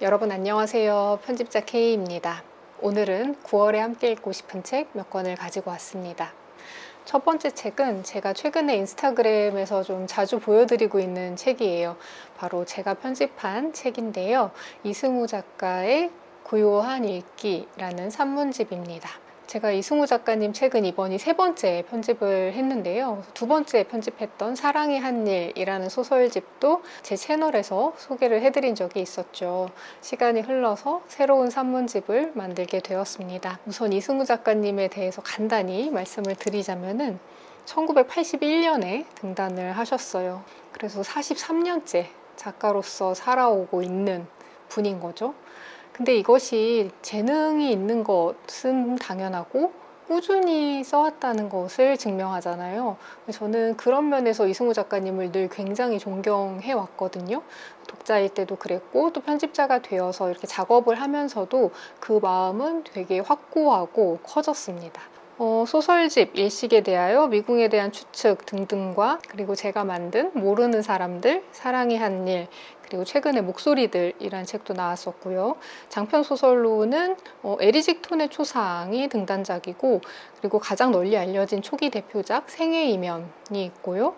여러분 안녕하세요. 편집자 K입니다. 오늘은 9월에 함께 읽고 싶은 책 몇 권을 가지고 왔습니다. 첫 번째 책은 제가 최근에 인스타그램에서 좀 자주 보여드리고 있는 책이에요. 바로 제가 편집한 책인데요. 이승우 작가의 고요한 읽기라는 산문집입니다. 제가 이승우 작가님 책은 이번이 세 번째 편집을 했는데요. 두 번째 편집했던 사랑의 한 일이라는 소설집도 제 채널에서 소개를 해드린 적이 있었죠. 시간이 흘러서 새로운 산문집을 만들게 되었습니다. 우선 이승우 작가님에 대해서 간단히 말씀을 드리자면은 1981년에 등단을 하셨어요. 그래서 43년째 작가로서 살아오고 있는 분인 거죠. 근데 이것이 재능이 있는 것은 당연하고 꾸준히 써왔다는 것을 증명하잖아요. 저는 그런 면에서 이승우 작가님을 늘 굉장히 존경해 왔거든요. 독자일 때도 그랬고 또 편집자가 되어서 이렇게 작업을 하면서도 그 마음은 되게 확고하고 커졌습니다. 소설집 일식에 대하여 미궁에 대한 추측 등등과 그리고 제가 만든 모르는 사람들, 사랑의 한 일, 그리고 최근에 목소리들이라는 책도 나왔었고요. 장편 소설로는 에리직 톤의 초상이 등단작이고 그리고 가장 널리 알려진 초기 대표작 생의 이면이 있고요.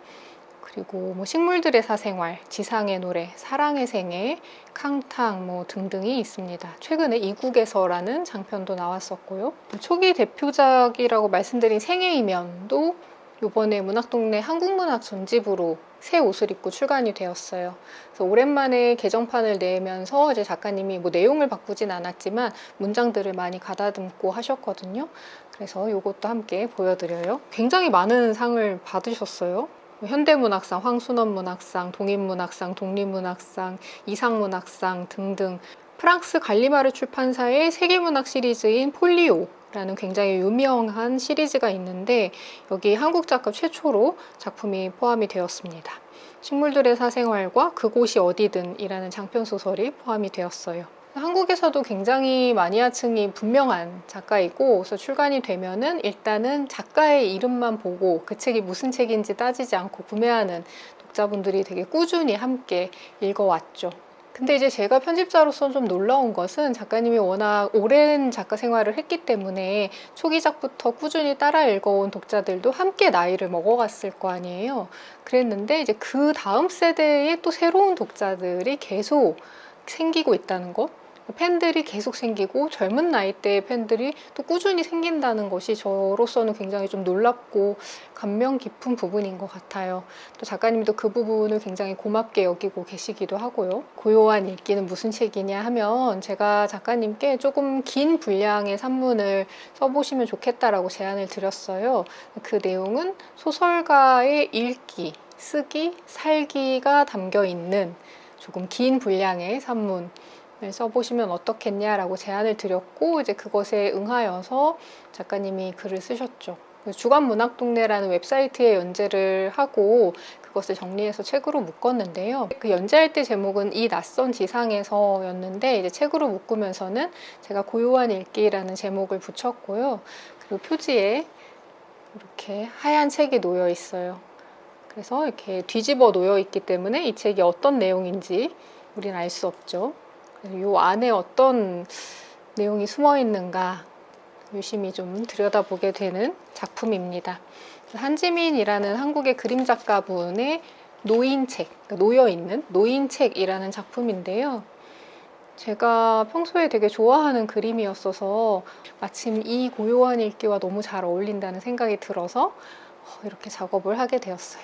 그리고 식물들의 사생활, 지상의 노래, 사랑의 생애, 캉탕 등등이 있습니다. 최근에 이국에서라는 장편도 나왔었고요. 초기 대표작이라고 말씀드린 생의 이면도 이번에 문학동네 한국문학 전집으로 새 옷을 입고 출간이 되었어요. 그래서 오랜만에 개정판을 내면서 이제 작가님이 내용을 바꾸진 않았지만 문장들을 많이 가다듬고 하셨거든요. 그래서 이것도 함께 보여드려요. 굉장히 많은 상을 받으셨어요. 현대문학상, 황순원문학상, 동인문학상, 독립문학상, 이상문학상 등등 프랑스 갈리마르 출판사의 세계문학 시리즈인 폴리오라는 굉장히 유명한 시리즈가 있는데 여기 한국 작가 최초로 작품이 포함이 되었습니다. 식물들의 사생활과 그곳이 어디든 이라는 장편 소설이 포함이 되었어요. 한국에서도 굉장히 마니아층이 분명한 작가이고 그래서 출간이 되면은 일단은 작가의 이름만 보고 그 책이 무슨 책인지 따지지 않고 구매하는 독자분들이 되게 꾸준히 함께 읽어왔죠. 근데 이제 제가 편집자로서 좀 놀라운 것은 작가님이 워낙 오랜 작가 생활을 했기 때문에 초기작부터 꾸준히 따라 읽어온 독자들도 함께 나이를 먹어갔을 거 아니에요. 그랬는데 이제 그 다음 세대의 또 새로운 독자들이 계속 생기고 있다는 것, 팬들이 계속 생기고 젊은 나이대의 팬들이 또 꾸준히 생긴다는 것이 저로서는 굉장히 좀 놀랍고 감명 깊은 부분인 것 같아요. 또 작가님도 그 부분을 굉장히 고맙게 여기고 계시기도 하고요. 고요한 읽기는 무슨 책이냐 하면 제가 작가님께 조금 긴 분량의 산문을 써보시면 좋겠다라고 제안을 드렸어요. 그 내용은 소설가의 읽기, 쓰기, 살기가 담겨 있는 조금 긴 분량의 산문 써보시면 어떻겠냐라고 제안을 드렸고 이제 그것에 응하여서 작가님이 글을 쓰셨죠. 주간문학동네라는 웨브사이트에 연재를 하고 그것을 정리해서 책으로 묶었는데요. 그 연재할 때 제목은 이 낯선 지상에서였는데 이제 책으로 묶으면서는 제가 고요한 읽기라는 제목을 붙였고요. 그리고 표지에 이렇게 하얀 책이 놓여 있어요. 그래서 이렇게 뒤집어 놓여 있기 때문에 이 책이 어떤 내용인지 우린 알 수 없죠. 이 안에 어떤 내용이 숨어 있는가 유심히 좀 들여다보게 되는 작품입니다. 한지민이라는 한국의 그림 작가분의 노인책, 놓여있는 노인책이라는 작품인데요. 제가 평소에 되게 좋아하는 그림이었어서 마침 이 고요한 읽기와 너무 잘 어울린다는 생각이 들어서 이렇게 작업을 하게 되었어요.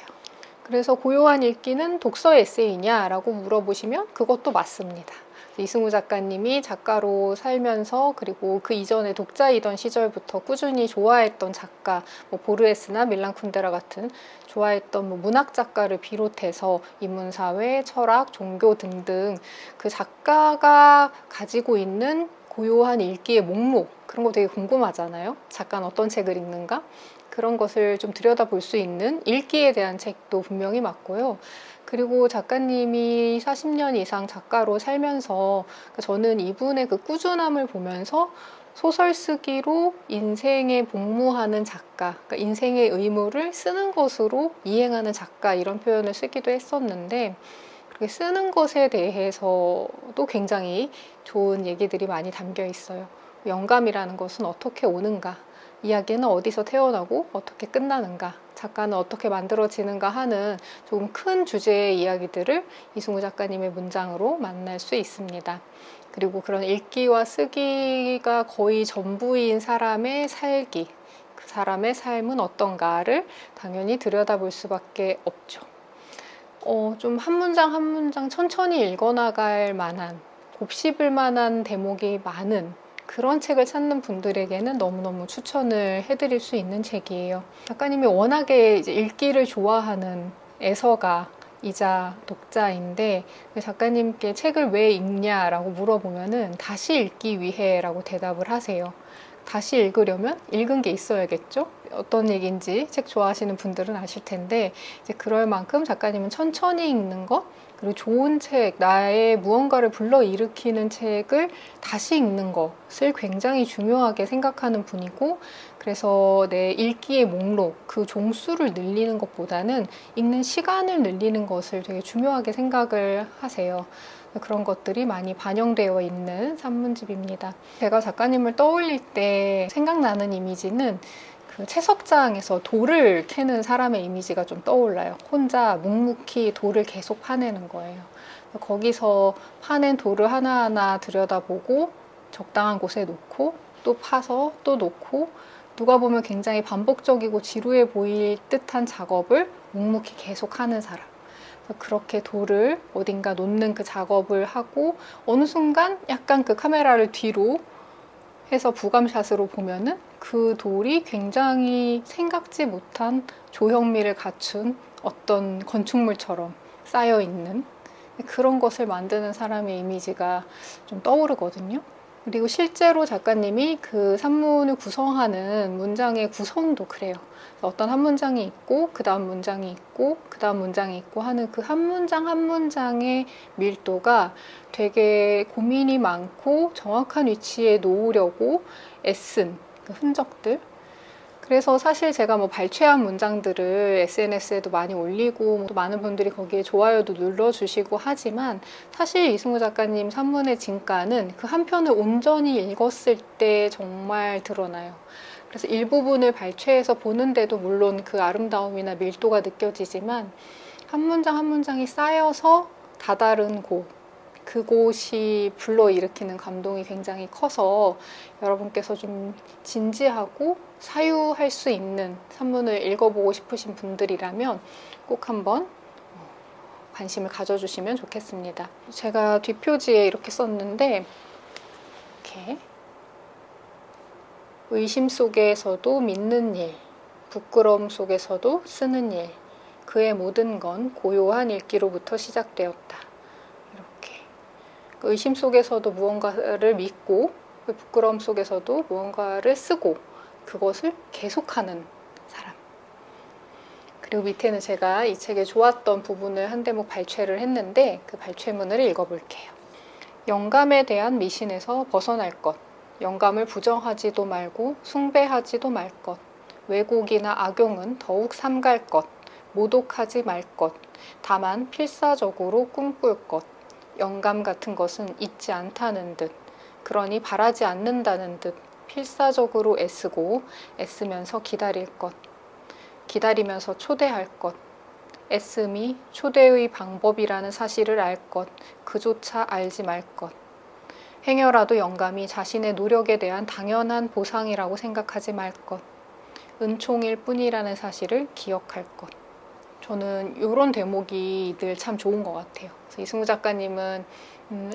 그래서 고요한 읽기는 독서 에세이냐라고 물어보시면 그것도 맞습니다. 이승우 작가님이 작가로 살면서 그리고 그 이전에 독자이던 시절부터 꾸준히 좋아했던 작가, 보르헤스나 밀란 쿤데라 같은 좋아했던 문학 작가를 비롯해서 인문사회, 철학, 종교 등등 그 작가가 가지고 있는 고요한 읽기의 목록, 그런 거 되게 궁금하잖아요. 작가는 어떤 책을 읽는가? 그런 것을 좀 들여다볼 수 있는 읽기에 대한 책도 분명히 맞고요. 그리고 작가님이 40년 이상 작가로 살면서 저는 이분의 그 꾸준함을 보면서 소설 쓰기로 인생에 복무하는 작가, 그러니까 인생의 의무를 쓰는 것으로 이행하는 작가 이런 표현을 쓰기도 했었는데 그렇게 쓰는 것에 대해서도 굉장히 좋은 얘기들이 많이 담겨 있어요. 영감이라는 것은 어떻게 오는가, 이야기는 어디서 태어나고 어떻게 끝나는가, 작가는 어떻게 만들어지는가 하는 조금 큰 주제의 이야기들을 이승우 작가님의 문장으로 만날 수 있습니다. 그리고 그런 읽기와 쓰기가 거의 전부인 사람의 살기, 그 사람의 삶은 어떤가를 당연히 들여다볼 수밖에 없죠. 좀 한 문장 한 문장 천천히 읽어나갈 만한, 곱씹을 만한 대목이 많은 그런 책을 찾는 분들에게는 너무너무 추천을 해드릴 수 있는 책이에요. 작가님이 워낙에 이제 읽기를 좋아하는 애서가이자 독자인데, 작가님께 책을 왜 읽냐라고 물어보면은 다시 읽기 위해라고 대답을 하세요. 다시 읽으려면 읽은 게 있어야겠죠? 어떤 얘기인지 책 좋아하시는 분들은 아실 텐데, 이제 그럴 만큼 작가님은 천천히 읽는 것, 그리고 좋은 책, 나의 무언가를 불러일으키는 책을 다시 읽는 것을 굉장히 중요하게 생각하는 분이고, 그래서 내 읽기의 목록, 그 종수를 늘리는 것보다는 읽는 시간을 늘리는 것을 되게 중요하게 생각을 하세요. 그런 것들이 많이 반영되어 있는 산문집입니다. 제가 작가님을 떠올릴 때 생각나는 이미지는 그 채석장에서 돌을 캐는 사람의 이미지가 좀 떠올라요. 혼자 묵묵히 돌을 계속 파내는 거예요. 거기서 파낸 돌을 하나하나 들여다보고 적당한 곳에 놓고 또 파서 또 놓고, 누가 보면 굉장히 반복적이고 지루해 보일 듯한 작업을 묵묵히 계속 하는 사람. 그렇게 돌을 어딘가 놓는 그 작업을 하고, 어느 순간 약간 그 카메라를 뒤로 해서 부감샷으로 보면은 그 돌이 굉장히 생각지 못한 조형미를 갖춘 어떤 건축물처럼 쌓여있는 그런 것을 만드는 사람의 이미지가 좀 떠오르거든요. 그리고 실제로 작가님이 그 산문을 구성하는 문장의 구성도 그래요. 어떤 한 문장이 있고 그 다음 문장이 있고 그 다음 문장이 있고 하는 그 한 문장 한 문장의 밀도가 되게 고민이 많고 정확한 위치에 놓으려고 애쓴 그 흔적들. 그래서 사실 제가 뭐 발췌한 문장들을 SNS에도 많이 올리고 또 많은 분들이 거기에 좋아요도 눌러주시고 하지만, 사실 이승우 작가님 산문의 진가는 그 한 편을 온전히 읽었을 때 정말 드러나요. 그래서 일부분을 발췌해서 보는데도 물론 그 아름다움이나 밀도가 느껴지지만, 한 문장 한 문장이 쌓여서 다다른 곳, 그곳이 불러일으키는 감동이 굉장히 커서 여러분께서 좀 진지하고 사유할 수 있는 산문을 읽어보고 싶으신 분들이라면 꼭 한번 관심을 가져주시면 좋겠습니다. 제가 뒷표지에 이렇게 썼는데, 이렇게 의심 속에서도 믿는 일, 부끄러움 속에서도 쓰는 일, 그의 모든 건 고요한 읽기로부터 시작되었다. 이렇게 의심 속에서도 무언가를 믿고, 부끄러움 속에서도 무언가를 쓰고, 그것을 계속하는 사람. 그리고 밑에는 제가 이 책에 좋았던 부분을 한 대목 발췌를 했는데, 그 발췌문을 읽어볼게요. 영감에 대한 미신에서 벗어날 것, 영감을 부정하지도 말고 숭배하지도 말 것, 왜곡이나 악용은 더욱 삼갈 것, 모독하지 말 것, 다만 필사적으로 꿈꿀 것, 영감 같은 것은 있지 않다는 듯, 그러니 바라지 않는다는 듯 필사적으로 애쓰고 애쓰면서 기다릴 것, 기다리면서 초대할 것, 애씀이 초대의 방법이라는 사실을 알 것, 그조차 알지 말 것, 행여라도 영감이 자신의 노력에 대한 당연한 보상이라고 생각하지 말 것, 은총일 뿐이라는 사실을 기억할 것. 저는 이런 대목이 늘 참 좋은 것 같아요. 그래서 이승우 작가님은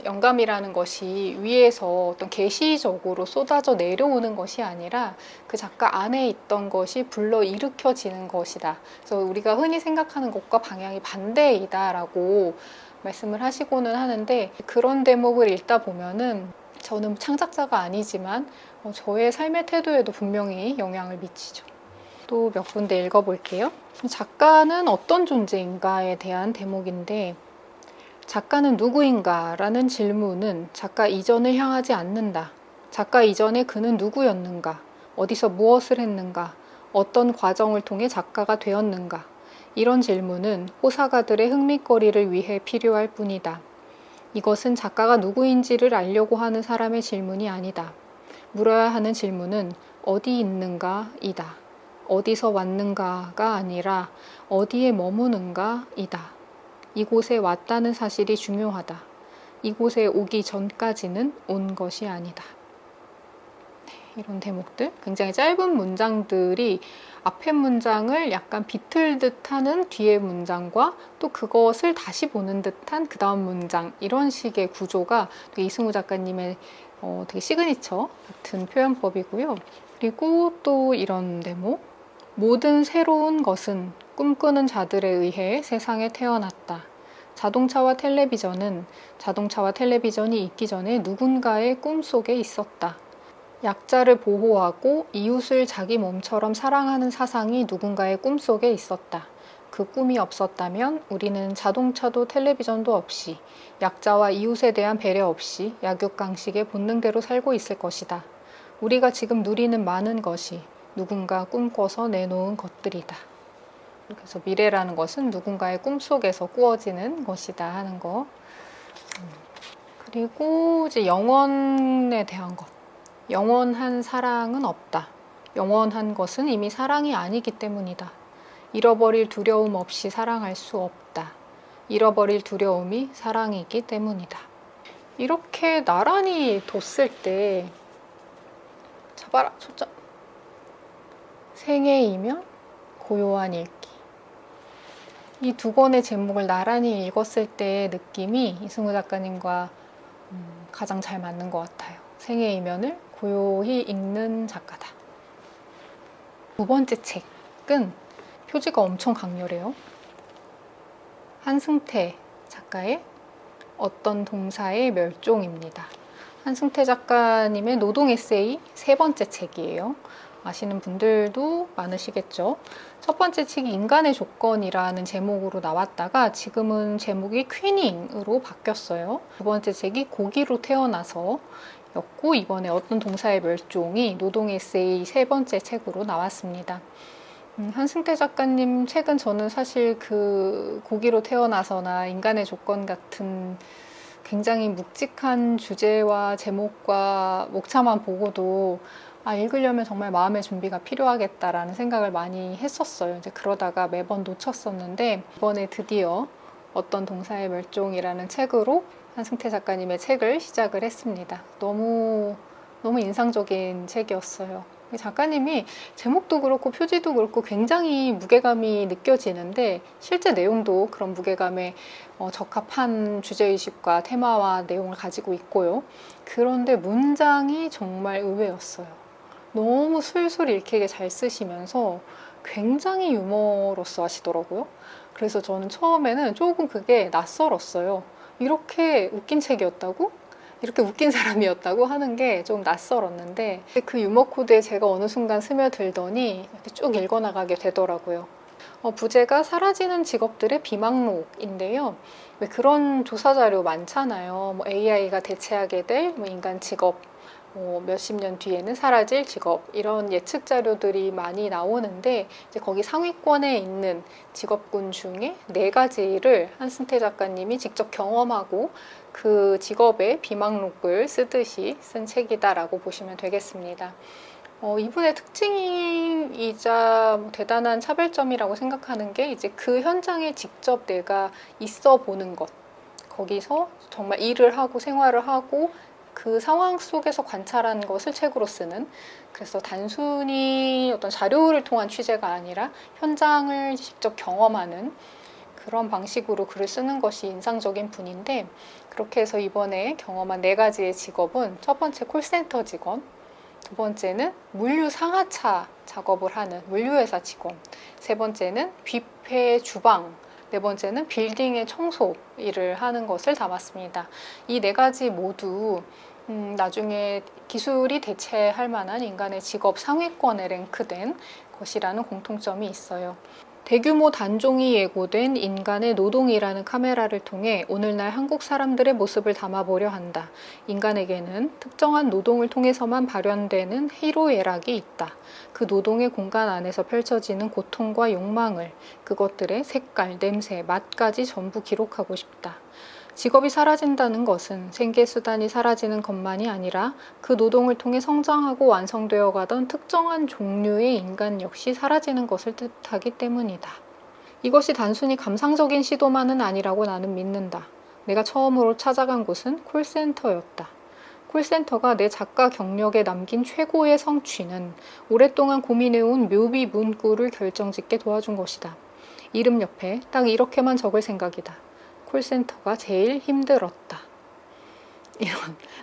영감이라는 것이 위에서 어떤 계시적으로 쏟아져 내려오는 것이 아니라 그 작가 안에 있던 것이 불러일으켜지는 것이다. 그래서 우리가 흔히 생각하는 것과 방향이 반대이다라고 말씀을 하시고는 하는데, 그런 대목을 읽다 보면은 저는 창작자가 아니지만 저의 삶의 태도에도 분명히 영향을 미치죠. 또 몇 군데 읽어볼게요. 작가는 어떤 존재인가에 대한 대목인데, 작가는 누구인가? 라는 질문은 작가 이전을 향하지 않는다. 작가 이전에 그는 누구였는가? 어디서 무엇을 했는가? 어떤 과정을 통해 작가가 되었는가? 이런 질문은 호사가들의 흥미거리를 위해 필요할 뿐이다. 이것은 작가가 누구인지를 알려고 하는 사람의 질문이 아니다. 물어야 하는 질문은 어디 있는가이다. 어디서 왔는가가 아니라 어디에 머무는가이다. 이곳에 왔다는 사실이 중요하다. 이곳에 오기 전까지는 온 것이 아니다. 이런 대목들, 굉장히 짧은 문장들이 앞의 문장을 약간 비틀듯 하는 뒤의 문장과 또 그것을 다시 보는 듯한 그 다음 문장, 이런 식의 구조가 되게 이승우 작가님의 되게 시그니처 같은 표현법이고요. 그리고 또 이런 대목, 모든 새로운 것은 꿈꾸는 자들에 의해 세상에 태어났다. 자동차와 텔레비전이 있기 전에 누군가의 꿈속에 있었다. 약자를 보호하고 이웃을 자기 몸처럼 사랑하는 사상이 누군가의 꿈속에 있었다. 그 꿈이 없었다면 우리는 자동차도 텔레비전도 없이, 약자와 이웃에 대한 배려 없이 약육강식의 본능대로 살고 있을 것이다. 우리가 지금 누리는 많은 것이 누군가 꿈꿔서 내놓은 것들이다. 그래서 미래라는 것은 누군가의 꿈속에서 꾸어지는 것이다 하는 거. 그리고 이제 영원에 대한 것. 영원한 사랑은 없다. 영원한 것은 이미 사랑이 아니기 때문이다. 잃어버릴 두려움 없이 사랑할 수 없다. 잃어버릴 두려움이 사랑이기 때문이다. 이렇게 나란히 뒀을 때, 잡아라, 초점. 생애이면 고요한 읽기. 이 두 권의 제목을 나란히 읽었을 때의 느낌이 이승우 작가님과 가장 잘 맞는 것 같아요. 생의 이면을 고요히 읽는 작가다. 두 번째 책은 표지가 엄청 강렬해요. 한승태 작가의 어떤 동사의 멸종입니다. 한승태 작가님의 노동 에세이 세 번째 책이에요. 아시는 분들도 많으시겠죠. 첫 번째 책이 인간의 조건이라는 제목으로 나왔다가 지금은 제목이 퀴닝으로 바뀌었어요. 두 번째 책이 고기로 태어나서 였고, 이번에 어떤 동사의 멸종이 노동 에세이 세 번째 책으로 나왔습니다. 한승태 작가님 책은 저는 사실 그 고기로 태어나서나 인간의 조건 같은 굉장히 묵직한 주제와 제목과 목차만 보고도 읽으려면 정말 마음의 준비가 필요하겠다라는 생각을 많이 했었어요. 이제 그러다가 매번 놓쳤었는데 이번에 드디어 어떤 동사의 멸종이라는 책으로 한승태 작가님의 책을 시작을 했습니다. 너무 인상적인 책이었어요. 작가님이 제목도 그렇고 표지도 그렇고 굉장히 무게감이 느껴지는데 실제 내용도 그런 무게감에 적합한 주제의식과 테마와 내용을 가지고 있고요. 그런데 문장이 정말 의외였어요. 너무 술술 읽히게 잘 쓰시면서 굉장히 유머러스 하시더라고요. 그래서 저는 처음에는 조금 그게 낯설었어요. 이렇게 웃긴 책이었다고? 이렇게 웃긴 사람이었다고 하는 게 좀 낯설었는데 그 유머 코드에 제가 어느 순간 스며들더니 이렇게 쭉 읽어나가게 되더라고요. 부제가 사라지는 직업들의 비망록인데요. 왜 그런 조사 자료 많잖아요. AI가 대체하게 될 인간 직업, 몇십 년 뒤에는 사라질 직업, 이런 예측 자료들이 많이 나오는데 이제 거기 상위권에 있는 직업군 중에 4가지를 한승태 작가님이 직접 경험하고 그 직업의 비망록을 쓰듯이 쓴 책이다라고 보시면 되겠습니다. 이분의 특징이자 대단한 차별점이라고 생각하는 게 이제 그 현장에 직접 내가 있어 보는 것, 거기서 정말 일을 하고 생활을 하고 그 상황 속에서 관찰한 것을 책으로 쓰는, 그래서 단순히 어떤 자료를 통한 취재가 아니라 현장을 직접 경험하는 그런 방식으로 글을 쓰는 것이 인상적인 분인데, 그렇게 해서 이번에 경험한 4가지의 직업은 첫 번째 콜센터 직원, 두 번째는 물류 상하차 작업을 하는 물류회사 직원, 세 번째는 뷔페 주방, 네 번째는 빌딩의 청소 일을 하는 것을 담았습니다. 이 4가지 모두 나중에 기술이 대체할 만한 인간의 직업 상위권에 랭크된 것이라는 공통점이 있어요. 대규모 단종이 예고된 인간의 노동이라는 카메라를 통해 오늘날 한국 사람들의 모습을 담아보려 한다. 인간에게는 특정한 노동을 통해서만 발현되는 희로애락이 있다. 그 노동의 공간 안에서 펼쳐지는 고통과 욕망을, 그것들의 색깔, 냄새, 맛까지 전부 기록하고 싶다. 직업이 사라진다는 것은 생계수단이 사라지는 것만이 아니라 그 노동을 통해 성장하고 완성되어 가던 특정한 종류의 인간 역시 사라지는 것을 뜻하기 때문이다. 이것이 단순히 감상적인 시도만은 아니라고 나는 믿는다. 내가 처음으로 찾아간 곳은 콜센터였다. 콜센터가 내 작가 경력에 남긴 최고의 성취는 오랫동안 고민해온 묘비 문구를 결정짓게 도와준 것이다. 이름 옆에 딱 이렇게만 적을 생각이다. 콜센터가 제일 힘들었다. 이런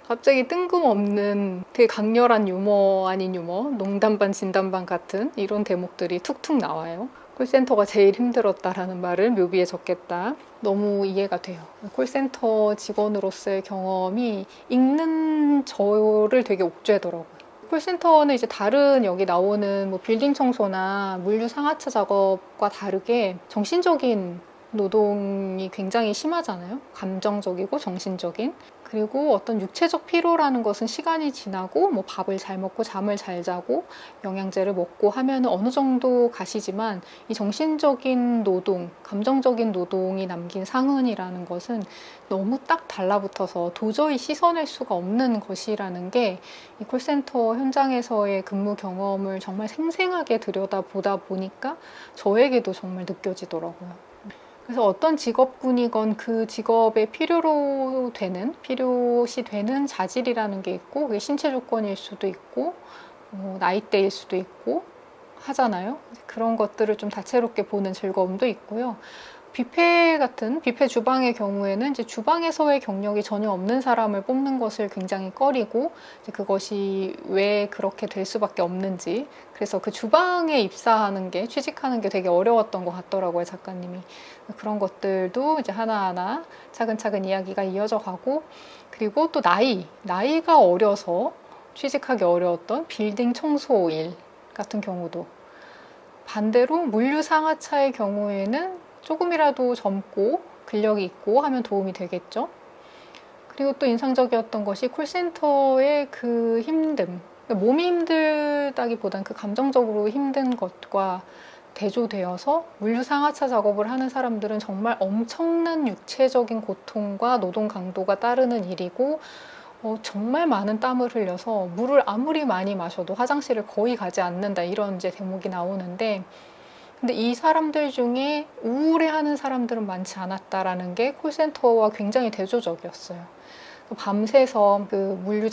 갑자기 뜬금없는 되게 강렬한 유머 아닌 유머, 농담 반 진담 반 같은 이런 대목들이 툭툭 나와요. 콜센터가 제일 힘들었다라는 말을 묘비에 적겠다. 너무 이해가 돼요. 콜센터 직원으로서의 경험이 읽는 저를 되게 옥죄더라고요. 콜센터는 이제 다른 여기 나오는 뭐 빌딩 청소나 물류 상하차 작업과 다르게 정신적인 노동이 굉장히 심하잖아요. 감정적이고 정신적인. 그리고 어떤 육체적 피로라는 것은 시간이 지나고 뭐 밥을 잘 먹고 잠을 잘 자고 영양제를 먹고 하면 어느 정도 가시지만 이 정신적인 노동, 감정적인 노동이 남긴 상흔이라는 것은 너무 딱 달라붙어서 도저히 씻어낼 수가 없는 것이라는 게 이 콜센터 현장에서의 근무 경험을 정말 생생하게 들여다보다 보니까 저에게도 정말 느껴지더라고요. 그래서 어떤 직업군이건 그 직업에 필요시 되는 자질이라는 게 있고, 그게 신체 조건일 수도 있고, 나이대일 수도 있고 하잖아요. 그런 것들을 좀 다채롭게 보는 즐거움도 있고요. 뷔페 주방의 경우에는 이제 주방에서의 경력이 전혀 없는 사람을 뽑는 것을 굉장히 꺼리고, 이제 그것이 왜 그렇게 될 수밖에 없는지, 그래서 그 주방에 취직하는 게 되게 어려웠던 것 같더라고요, 작가님이. 그런 것들도 이제 하나하나 차근차근 이야기가 이어져 가고, 그리고 또 나이가 어려서 취직하기 어려웠던 빌딩 청소일 같은 경우도, 반대로 물류 상하차의 경우에는 조금이라도 젊고 근력이 있고 하면 도움이 되겠죠. 그리고 또 인상적이었던 것이 콜센터의 그 힘듦, 몸이 힘들다기보단 그 감정적으로 힘든 것과 대조되어서 물류 상하차 작업을 하는 사람들은 정말 엄청난 육체적인 고통과 노동 강도가 따르는 일이고, 정말 많은 땀을 흘려서 물을 아무리 많이 마셔도 화장실을 거의 가지 않는다, 이런 이제 대목이 나오는데, 근데 이 사람들 중에 우울해하는 사람들은 많지 않았다라는 게 콜센터와 굉장히 대조적이었어요. 밤새서 그 물류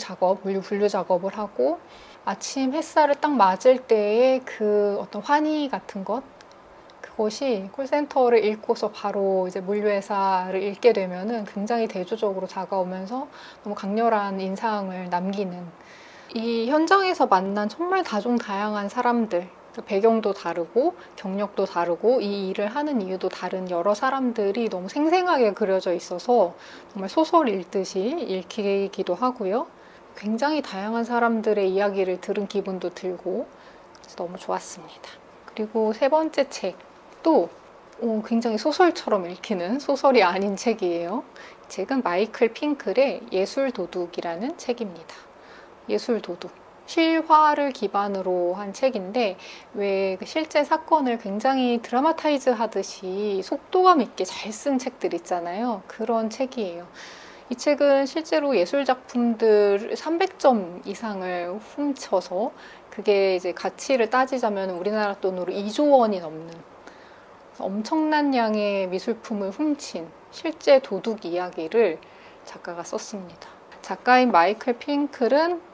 분류 작업을 하고 아침 햇살을 딱 맞을 때의 그 어떤 환희 같은 것, 그것이 콜센터를 읽고서 바로 이제 물류회사를 읽게 되면은 굉장히 대조적으로 다가오면서 너무 강렬한 인상을 남기는, 이 현장에서 만난 정말 다종다양한 사람들, 배경도 다르고 경력도 다르고 이 일을 하는 이유도 다른 여러 사람들이 너무 생생하게 그려져 있어서 정말 소설 읽듯이 읽히기도 하고요. 굉장히 다양한 사람들의 이야기를 들은 기분도 들고, 그래서 너무 좋았습니다. 그리고 세 번째 책도 굉장히 소설처럼 읽히는, 소설이 아닌 책이에요. 이 책은 마이클 핑클의 예술도둑이라는 책입니다. 예술도둑. 실화를 기반으로 한 책인데, 왜 실제 사건을 굉장히 드라마타이즈 하듯이 속도감 있게 잘 쓴 책들 있잖아요. 그런 책이에요. 이 책은 실제로 예술작품들 300점 이상을 훔쳐서, 그게 이제 가치를 따지자면 우리나라 돈으로 2조 원이 넘는 엄청난 양의 미술품을 훔친 실제 도둑 이야기를 작가가 썼습니다. 작가인 마이클 핑클은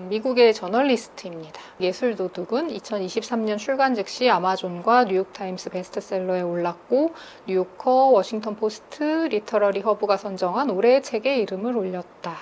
미국의 저널리스트입니다. 예술도둑은 2023년 출간 즉시 아마존과 뉴욕타임스 베스트셀러에 올랐고, 뉴요커, 워싱턴 포스트, 리터러리 허브가 선정한 올해의 책에 이름을 올렸다.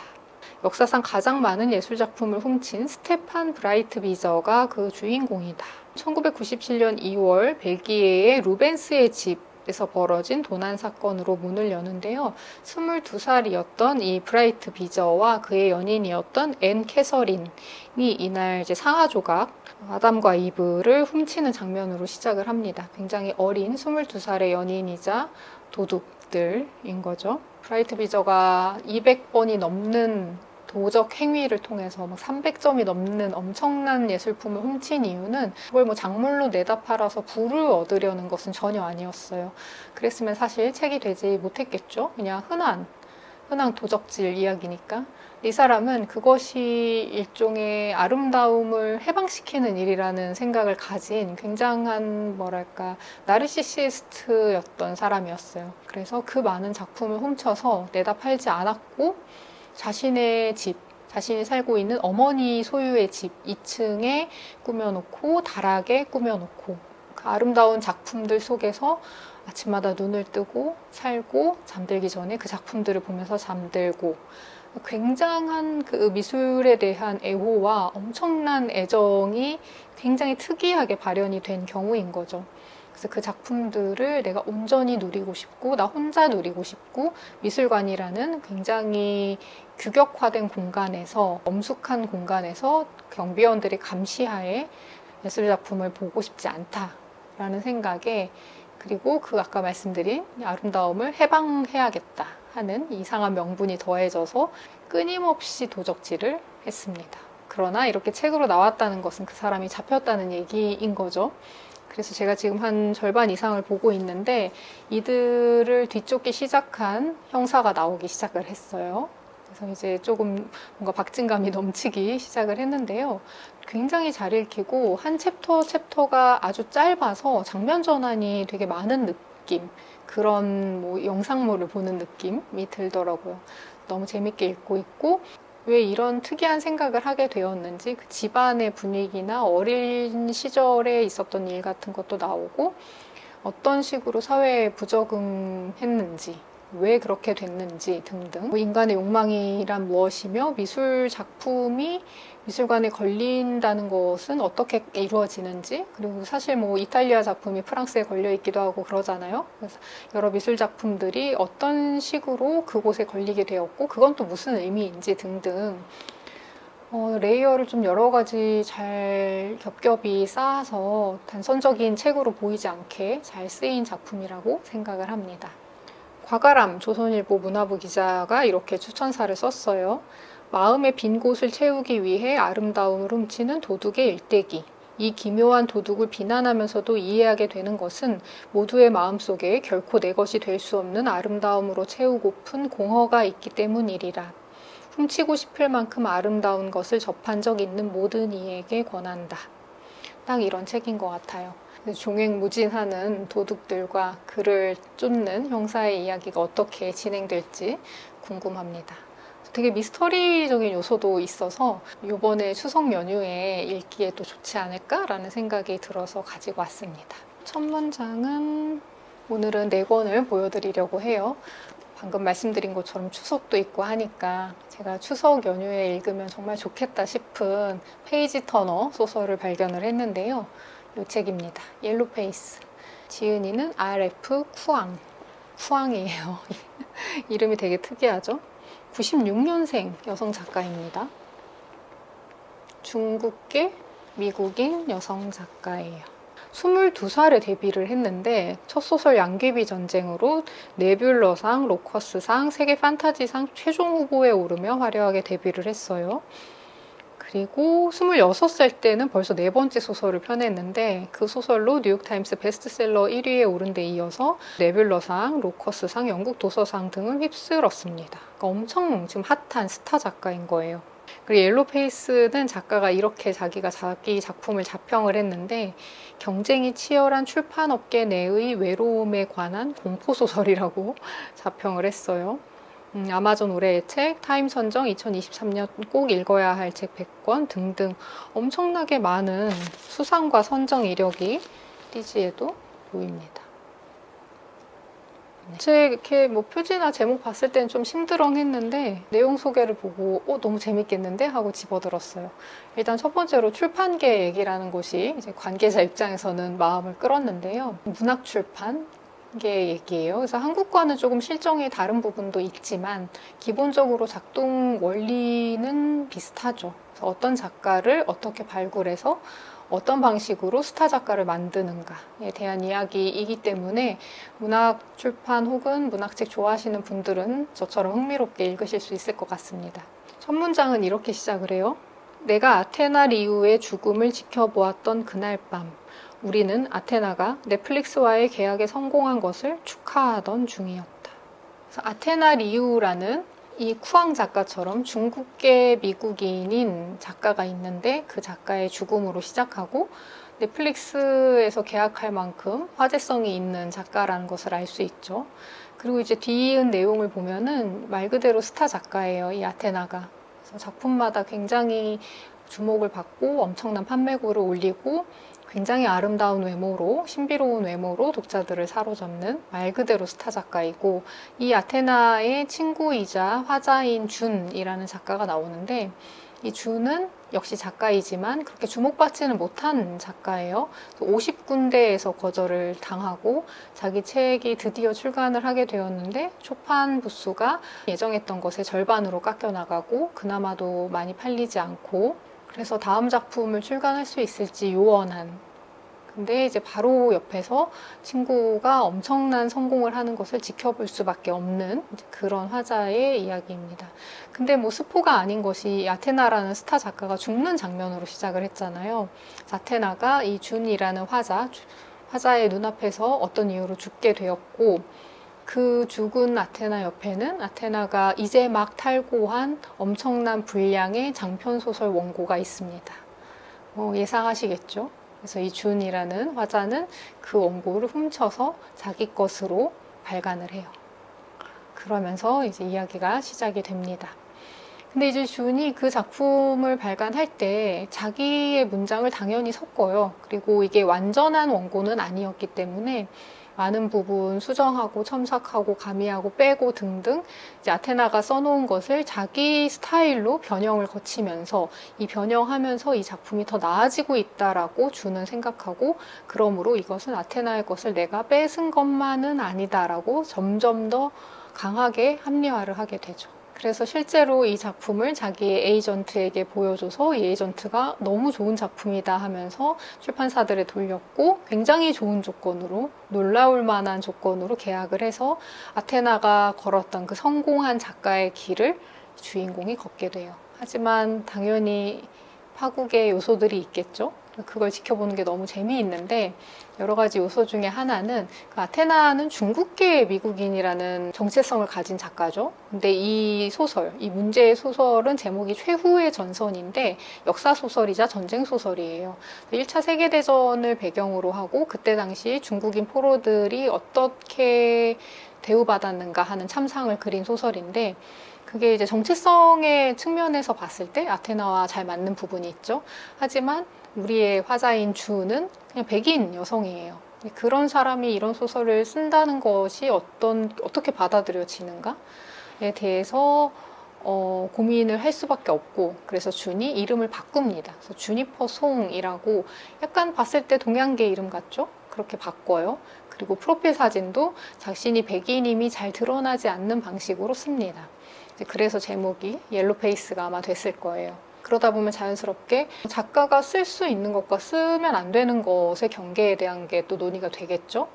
역사상 가장 많은 예술작품을 훔친 스테판 브라이트비저가 그 주인공이다. 1997년 2월 벨기에의 루벤스의 집 에서 벌어진 도난 사건으로 문을 여는데요. 22살이었던 이 브라이트 비저와 그의 연인이었던 앤 캐서린이 이날 이제 상하 조각 아담과 이브를 훔치는 장면으로 시작을 합니다. 굉장히 어린 22살의 연인이자 도둑들인 거죠. 브라이트 비저가 200번이 넘는 도적 행위를 통해서 막 300점이 넘는 엄청난 예술품을 훔친 이유는 그걸 뭐 작물로 내다 팔아서 부를 얻으려는 것은 전혀 아니었어요. 그랬으면 사실 책이 되지 못했겠죠. 그냥 흔한 도적질 이야기니까. 이 사람은 그것이 일종의 아름다움을 해방시키는 일이라는 생각을 가진 굉장한 뭐랄까 나르시시스트였던 사람이었어요. 그래서 그 많은 작품을 훔쳐서 내다 팔지 않았고 자신의 집, 자신이 살고 있는 어머니 소유의 집 2층에 꾸며놓고 다락에 꾸며놓고 그 아름다운 작품들 속에서 아침마다 눈을 뜨고 살고 잠들기 전에 그 작품들을 보면서 잠들고 굉장한 그 미술에 대한 애호와 엄청난 애정이 굉장히 특이하게 발현이 된 경우인 거죠. 그래서 그 작품들을 내가 온전히 누리고 싶고 나 혼자 누리고 싶고 미술관이라는 굉장히 규격화된 공간에서 엄숙한 공간에서 경비원들의 감시하에 예술 작품을 보고 싶지 않다라는 생각에 그리고 그 아까 말씀드린 아름다움을 해방해야겠다 하는 이상한 명분이 더해져서 끊임없이 도적질을 했습니다. 그러나 이렇게 책으로 나왔다는 것은 그 사람이 잡혔다는 얘기인 거죠. 그래서 제가 지금 한 절반 이상을 보고 있는데 이들을 뒤쫓기 시작한 형사가 나오기 시작을 했어요. 그래서 이제 조금 뭔가 박진감이 넘치기 시작을 했는데요. 굉장히 잘 읽히고 한 챕터가 아주 짧아서 장면 전환이 되게 많은 느낌, 그런 뭐 영상물을 보는 느낌이 들더라고요. 너무 재밌게 읽고 있고 왜 이런 특이한 생각을 하게 되었는지 그 집안의 분위기나 어린 시절에 있었던 일 같은 것도 나오고 어떤 식으로 사회에 부적응했는지 왜 그렇게 됐는지 등등 인간의 욕망이란 무엇이며 미술 작품이 미술관에 걸린다는 것은 어떻게 이루어지는지 그리고 사실 뭐 이탈리아 작품이 프랑스에 걸려 있기도 하고 그러잖아요. 그래서 여러 미술 작품들이 어떤 식으로 그곳에 걸리게 되었고 그건 또 무슨 의미인지 등등 레이어를 좀 여러 가지 잘 겹겹이 쌓아서 단선적인 책으로 보이지 않게 잘 쓰인 작품이라고 생각을 합니다. 과가람 조선일보 문화부 기자가 이렇게 추천사를 썼어요. 마음의 빈 곳을 채우기 위해 아름다움을 훔치는 도둑의 일대기. 이 기묘한 도둑을 비난하면서도 이해하게 되는 것은 모두의 마음속에 결코 내 것이 될 수 없는 아름다움으로 채우고픈 공허가 있기 때문이리라. 훔치고 싶을 만큼 아름다운 것을 접한 적 있는 모든 이에게 권한다. 딱 이런 책인 것 같아요. 종횡무진하는 도둑들과 그를 쫓는 형사의 이야기가 어떻게 진행될지 궁금합니다. 되게 미스터리적인 요소도 있어서 이번에 추석 연휴에 읽기에도 좋지 않을까라는 생각이 들어서 가지고 왔습니다. 첫 문장은 오늘은 4권을 보여드리려고 해요. 방금 말씀드린 것처럼 추석도 있고 하니까 제가 추석 연휴에 읽으면 정말 좋겠다 싶은 페이지 터너 소설을 발견을 했는데요. 이 책입니다. 옐로우 페이스. 지은이는 RF 쿠앙이에요. 이름이 되게 특이하죠? 96년생 여성 작가입니다. 중국계 미국인 여성 작가예요. 22살에 데뷔를 했는데 첫 소설 양귀비 전쟁으로 네뷸러상, 로커스상, 세계 판타지상 최종 후보에 오르며 화려하게 데뷔를 했어요. 그리고 26살 때는 벌써 4번째 소설을 펴냈는데 그 소설로 뉴욕타임스 베스트셀러 1위에 오른 데 이어서 네뷸러상, 로커스상, 영국 도서상 등을 휩쓸었습니다. 그러니까 엄청 지금 핫한 스타 작가인 거예요. 그리고 옐로우 페이스는 작가가 이렇게 자기가 자기 작품을 자평을 했는데 경쟁이 치열한 출판업계 내의 외로움에 관한 공포소설이라고 자평을 했어요. 아마존 올해의 책, 타임 선정 2023년 꼭 읽어야 할 책 100권 등등 엄청나게 많은 수상과 선정 이력이 띠지에도 보입니다. 책 이렇게 뭐 표지나 제목 봤을 때는 좀 심드렁했는데 내용 소개를 보고 너무 재밌겠는데 하고 집어들었어요. 일단 첫 번째로 출판계 얘기라는 곳이 이제 관계자 입장에서는 마음을 끌었는데요. 문학 출판 게 얘기예요. 그래서 한국과는 조금 실정이 다른 부분도 있지만 기본적으로 작동 원리는 비슷하죠. 그래서 어떤 작가를 어떻게 발굴해서 어떤 방식으로 스타 작가를 만드는가에 대한 이야기이기 때문에 문학 출판 혹은 문학책 좋아하시는 분들은 저처럼 흥미롭게 읽으실 수 있을 것 같습니다. 첫 문장은 이렇게 시작을 해요. 내가 아테나 리우의 죽음을 지켜보았던 그날 밤, 우리는 아테나가 넷플릭스와의 계약에 성공한 것을 축하하던 중이었다. 그래서 아테나 리우라는 이 쿠앙 작가처럼 중국계 미국인인 작가가 있는데 그 작가의 죽음으로 시작하고 넷플릭스에서 계약할 만큼 화제성이 있는 작가라는 것을 알 수 있죠. 그리고 이제 뒤이은 내용을 보면은 말 그대로 스타 작가예요, 이 아테나가. 그래서 작품마다 굉장히 주목을 받고 엄청난 판매고를 올리고 굉장히 아름다운 외모로, 신비로운 외모로 독자들을 사로잡는 말 그대로 스타 작가이고, 이 아테나의 친구이자 화자인 준이라는 작가가 나오는데, 이 준은 역시 작가이지만 그렇게 주목받지는 못한 작가예요. 50군데에서 거절을 당하고 자기 책이 드디어 출간을 하게 되었는데 초판 부수가 예정했던 것의 절반으로 깎여 나가고 그나마도 많이 팔리지 않고, 그래서 다음 작품을 출간할 수 있을지 요원한, 근데 이제 바로 옆에서 친구가 엄청난 성공을 하는 것을 지켜볼 수밖에 없는 그런 화자의 이야기입니다. 근데 뭐 스포가 아닌 것이 아테나라는 스타 작가가 죽는 장면으로 시작을 했잖아요. 아테나가 이 준이라는 화자의 눈앞에서 어떤 이유로 죽게 되었고, 그 죽은 아테나 옆에는 아테나가 이제 막 탈고한 엄청난 분량의 장편소설 원고가 있습니다. 예상하시겠죠? 그래서 이 준이라는 화자는 그 원고를 훔쳐서 자기 것으로 발간을 해요. 그러면서 이제 이야기가 시작이 됩니다. 근데 이제 준이 그 작품을 발간할 때 자기의 문장을 당연히 섞어요. 그리고 이게 완전한 원고는 아니었기 때문에 많은 부분 수정하고 첨삭하고 가미하고 빼고 등등 이제 아테나가 써놓은 것을 자기 스타일로 변형을 거치면서 이 변형하면서 이 작품이 더 나아지고 있다라고 주는 생각하고, 그러므로 이것은 아테나의 것을 내가 뺏은 것만은 아니다라고 점점 더 강하게 합리화를 하게 되죠. 그래서 실제로 이 작품을 자기의 에이전트에게 보여줘서 이 에이전트가 너무 좋은 작품이다 하면서 출판사들에 돌렸고, 굉장히 좋은 조건으로, 놀라울 만한 조건으로 계약을 해서 아테나가 걸었던 그 성공한 작가의 길을 주인공이 걷게 돼요. 하지만 당연히 파국의 요소들이 있겠죠. 그걸 지켜보는 게 너무 재미있는데, 여러 가지 요소 중에 하나는 그 아테나는 중국계 미국인이라는 정체성을 가진 작가죠. 근데 이 소설, 이 문제의 소설은 제목이 최후의 전선인데 역사 소설이자 전쟁 소설이에요. 1차 세계대전을 배경으로 하고 그때 당시 중국인 포로들이 어떻게 대우받았는가 하는 참상을 그린 소설인데, 그게 이제 정체성의 측면에서 봤을 때 아테나와 잘 맞는 부분이 있죠. 하지만 우리의 화자인 주는 그냥 백인 여성이에요. 그런 사람이 이런 소설을 쓴다는 것이 어떻게 받아들여지는가에 대해서 고민을 할 수밖에 없고, 그래서 준이 이름을 바꿉니다. 그래서 주니퍼 송이라고 약간 봤을 때 동양계 이름 같죠? 그렇게 바꿔요. 그리고 프로필 사진도 자신이 백인임이 잘 드러나지 않는 방식으로 씁니다. 그래서 제목이 옐로페이스가 아마 됐을 거예요. 그러다 보면 자연스럽게 작가가 쓸 수 있는 것과 쓰면 안 되는 것의 경계에 대한 게 또 논의가 되겠죠.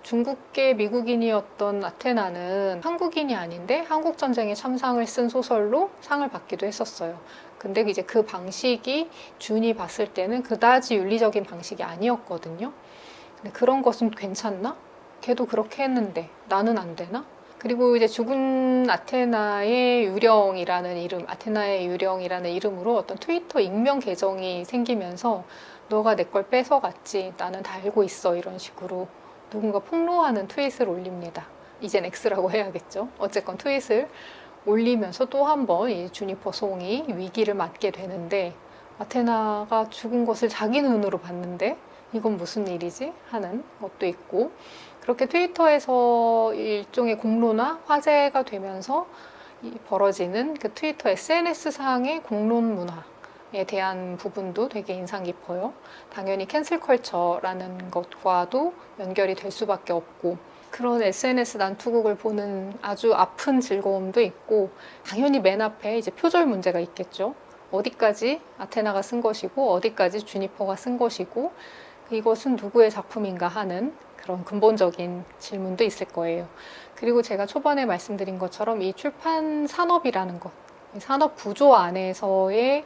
중국계 미국인이었던 아테나는 한국인이 아닌데 한국전쟁의 참상을 쓴 소설로 상을 받기도 했었어요. 근데 이제 그 방식이 준이 봤을 때는 그다지 윤리적인 방식이 아니었거든요. 근데 그런 것은 괜찮나? 걔도 그렇게 했는데 나는 안 되나? 그리고 이제 죽은 아테나의 유령이라는 이름으로 어떤 트위터 익명 계정이 생기면서 너가 내 걸 뺏어갔지, 나는 다 알고 있어, 이런 식으로 누군가 폭로하는 트윗을 올립니다. 이젠 X라고 해야겠죠. 어쨌건 트윗을 올리면서 또 한 번 이 주니퍼 송이 위기를 맞게 되는데, 아테나가 죽은 것을 자기 눈으로 봤는데 이건 무슨 일이지? 하는 것도 있고, 그렇게 트위터에서 일종의 공론화, 화제가 되면서 벌어지는 그 트위터 SNS상의 공론 문화에 대한 부분도 되게 인상 깊어요. 당연히 캔슬 컬처라는 것과도 연결이 될 수밖에 없고, 그런 SNS 난투극을 보는 아주 아픈 즐거움도 있고, 당연히 맨 앞에 이제 표절 문제가 있겠죠. 어디까지 아테나가 쓴 것이고 어디까지 주니퍼가 쓴 것이고 이것은 누구의 작품인가 하는 그런 근본적인 질문도 있을 거예요. 그리고 제가 초반에 말씀드린 것처럼 이 출판 산업이라는 것, 이 산업 구조 안에서의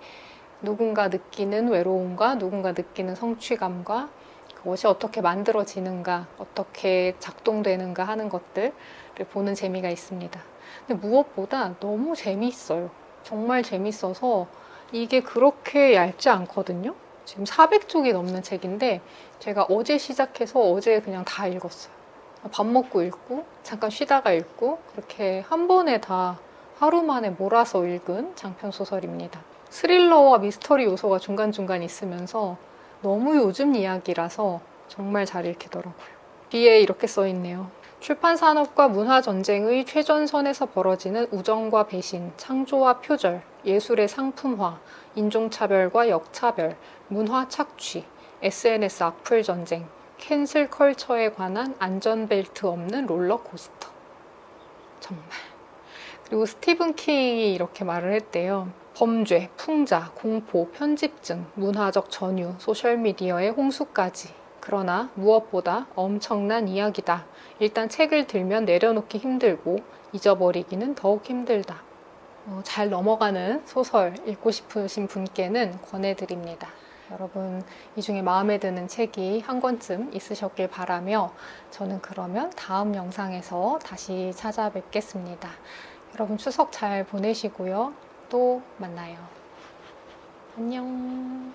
누군가 느끼는 외로움과 누군가 느끼는 성취감과 그것이 어떻게 만들어지는가, 어떻게 작동되는가 하는 것들을 보는 재미가 있습니다. 근데 무엇보다 너무 재미있어요. 정말 재밌어서 이게 그렇게 얇지 않거든요. 지금 400쪽이 넘는 책인데 제가 어제 시작해서 어제 그냥 다 읽었어요. 밥 먹고 읽고 잠깐 쉬다가 읽고 그렇게 한 번에 다 하루 만에 몰아서 읽은 장편 소설입니다. 스릴러와 미스터리 요소가 중간중간 있으면서 너무 요즘 이야기라서 정말 잘 읽히더라고요. 뒤에 이렇게 써 있네요. 출판 산업과 문화 전쟁의 최전선에서 벌어지는 우정과 배신, 창조와 표절, 예술의 상품화, 인종차별과 역차별, 문화 착취, SNS 악플 전쟁, 캔슬 컬처에 관한 안전벨트 없는 롤러코스터. 정말. 그리고 스티븐 킹이 이렇게 말을 했대요. 범죄, 풍자, 공포, 편집증, 문화적 전유, 소셜미디어의 홍수까지. 그러나 무엇보다 엄청난 이야기다. 일단 책을 들면 내려놓기 힘들고 잊어버리기는 더욱 힘들다. 잘 넘어가는 소설 읽고 싶으신 분께는 권해드립니다. 여러분, 이 중에 마음에 드는 책이 한 권쯤 있으셨길 바라며 저는 그러면 다음 영상에서 다시 찾아뵙겠습니다. 여러분 추석 잘 보내시고요. 또 만나요. 안녕.